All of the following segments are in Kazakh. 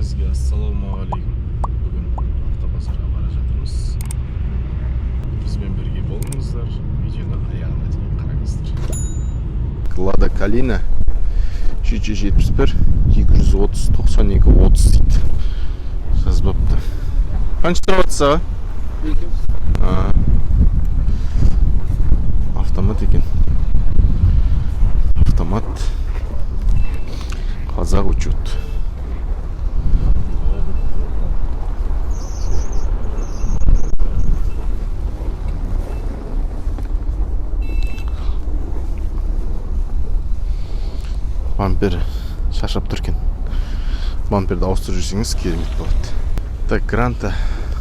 бәріңізге ассалаумағалейкум. Бүгін автобазарға бара жатырмыз. Бізбен бірге болыңыздар. Видеоны аяғына дейін қараңыздар. Лада Калина 371 230 92 30 дейді. Жазбапты. Қанша тұрады саға? Автомат екен. Автомат. Қазақ учет. Бампер шашап тұр екен. Бамперді ауыстырып жүрсеңіз керемет болады. Так, Гранта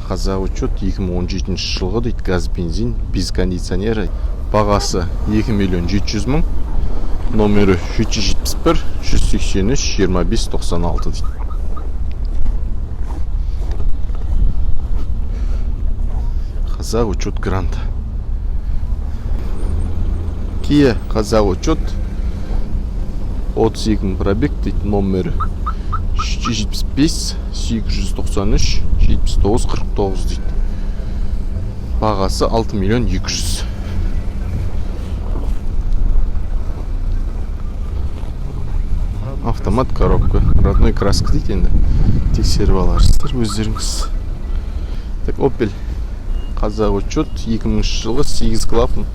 қазақ учет 2017 жылғы дейді, газ бензин, без кондиционері. Бағасы 2 миллион 700 мың. Номері 371 183 25 96 дейді. Қазақ учет Гранта. Kia қазақ учет 32 мың пробег дейді, номері 375 893 79 49 дейді. Бағасы 6 миллион 200. Автомат, коробка, родной краска дейді енді. Тексеріп аларсыздар өздеріңіз. Так, Opel қазақ учет 2000 жылғы 8 клапан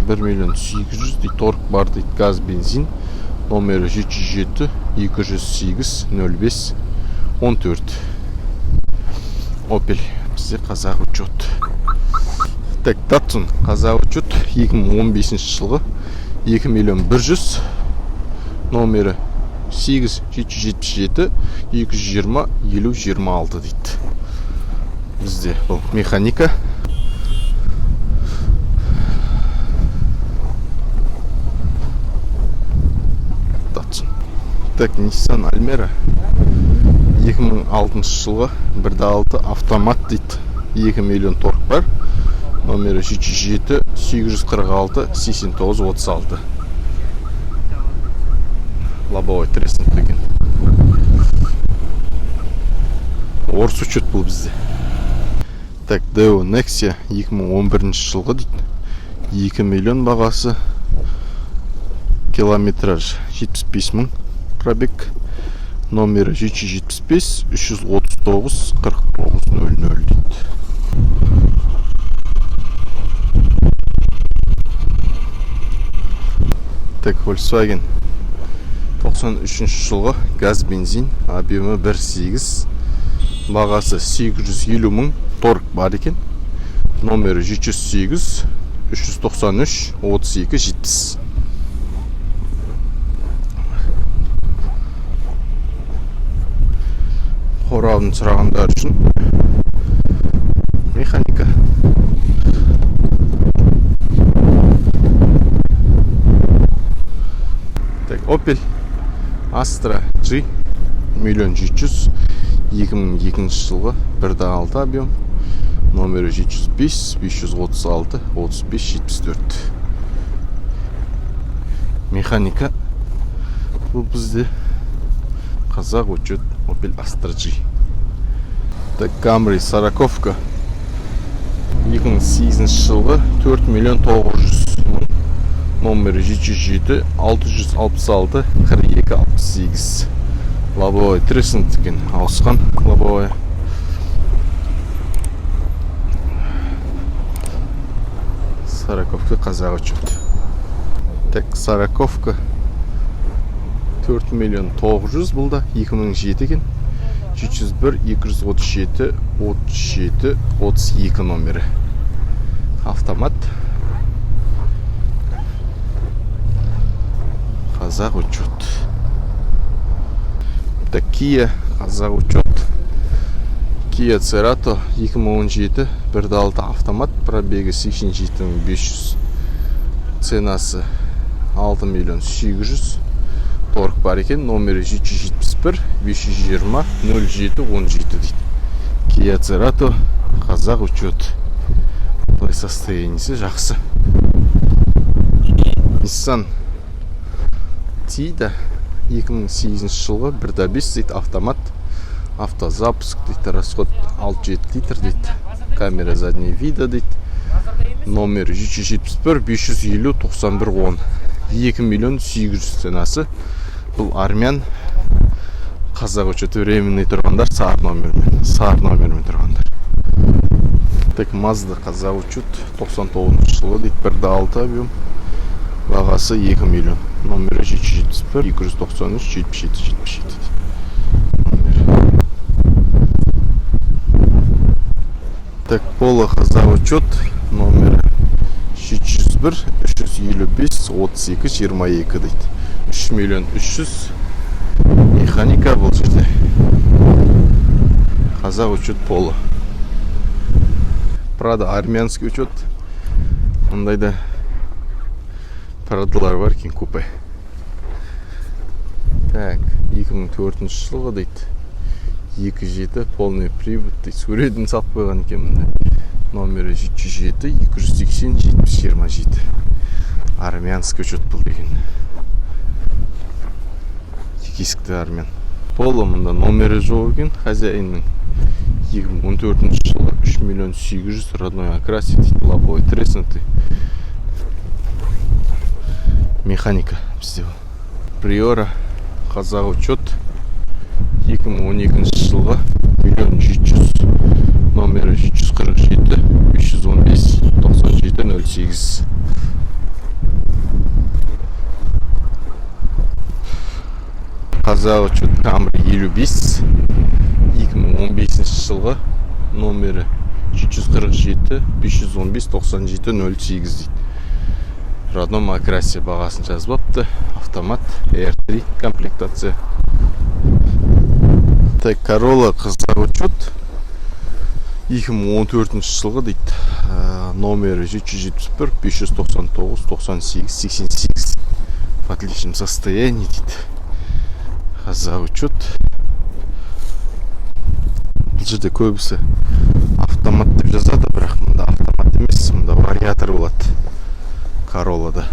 1 миллион 800 дейді, торг бар дейді, газ бензин. Номері 707 208 05 14. Opel бізде қазақ учет. Так, Datsun қазақ учет 2015 жылғы 2 миллион 100. Номері 8 777 220 50 26 дейді. Бізде бұл механика. Так, Nissan Almera 2006 жылғы 1.6 автомат дейді, 2 миллион торг бар. Номері 707 846 89 36. Лобовой треснут екен. Орыс учет бұл бізде. Так, Deo Nexia 2011 жылғы дейді, 2 миллион бағасы. Километраж 75 мың пробег. Номері 775 339 49 00 дейді. Так, Volkswagen 93 жылғы газ бензин, объемы 1.8, бағасы 850 мың, торг бар екен. Номері 708 393 32 70. Қорабын сұрағандар үшін механика. Так, Opel Astra G 1 700 2002 жылғы 1.6 объем. Номері 705 536 35 74. Механика. Бұл бізде қазақ учет Opel Astra G. Так, Camry сороковка 2008 жылғы 4 миллион 900 мың. Номері 707 666 42 68. Лобовой треснут екен, ауысқан лобовой. Сороковка қазақ учет. Так, сороковка 4 миллион 900, бұл да 2007 екен. 701 237 37 32 номері. Автомат. Қазақ учет. Так, Kia қазақ учет. Kia Cerato 2017 1.6 автомат, пробегі 87 500. Ценасы 6 миллион 800. Торг бар екен. Номері 771 520 07 17 дейді. Kia Cerato қазақ учет. Бұлай состояниесі жақсы. Nissan Tiida 2008 жылғы 1.5 дейді, автомат. Автозапуск дейді, расход 6-7 литр дейді. Камера заднего вида дейді. Номер 371 550 91 10. 2 миллион 800 ценасы. Бұл армян, қазақ учеті временный тұрғандар, сар номермен тұрғандар. Так, Mazda қазақ учет 99 жылы дейді, 1.6 объем. Бағасы 2 миллион. Номері 371 293 77 Так, Polo қазақ учет номері 301 355 32 22 дейді. 3 миллион 300 механика бұл жерде. Қазақ учет Polo. Правда, армянский учет. Мұндайда парадалар бар екен купе. Так, 2004 жылғы дейді. 27 полный привод дейді. Суретін салып қойған екен мұнда. Номері 707 280 70 27. Армянский учет бұл деген. Кесікті армян. Polo мұнда номері жоқ екен. Хозяинның 2014 жылы 3 миллион 800 родной окрасе дейді. Лобовой треснутый. Механика бізде бұл. Приора қазақ учет 2012 жылғы 1 700 номері 747 315 97 08. Қазақ учет Camry 55 2015 жылғы номері 747 515 97 08 дейді. Родном окрасе бағасын жазбапты. Автомат R3 комплектация. Так, Corolla қазақ учет 2014 жылғы дейді. Номері 771 599 98 88. В отличном состоянии дейді. Қазақ учет. Бұл жерде көбісі автомат деп жазады, бірақ мұнда автомат емес, мұнда вариатор болады Corolla'да.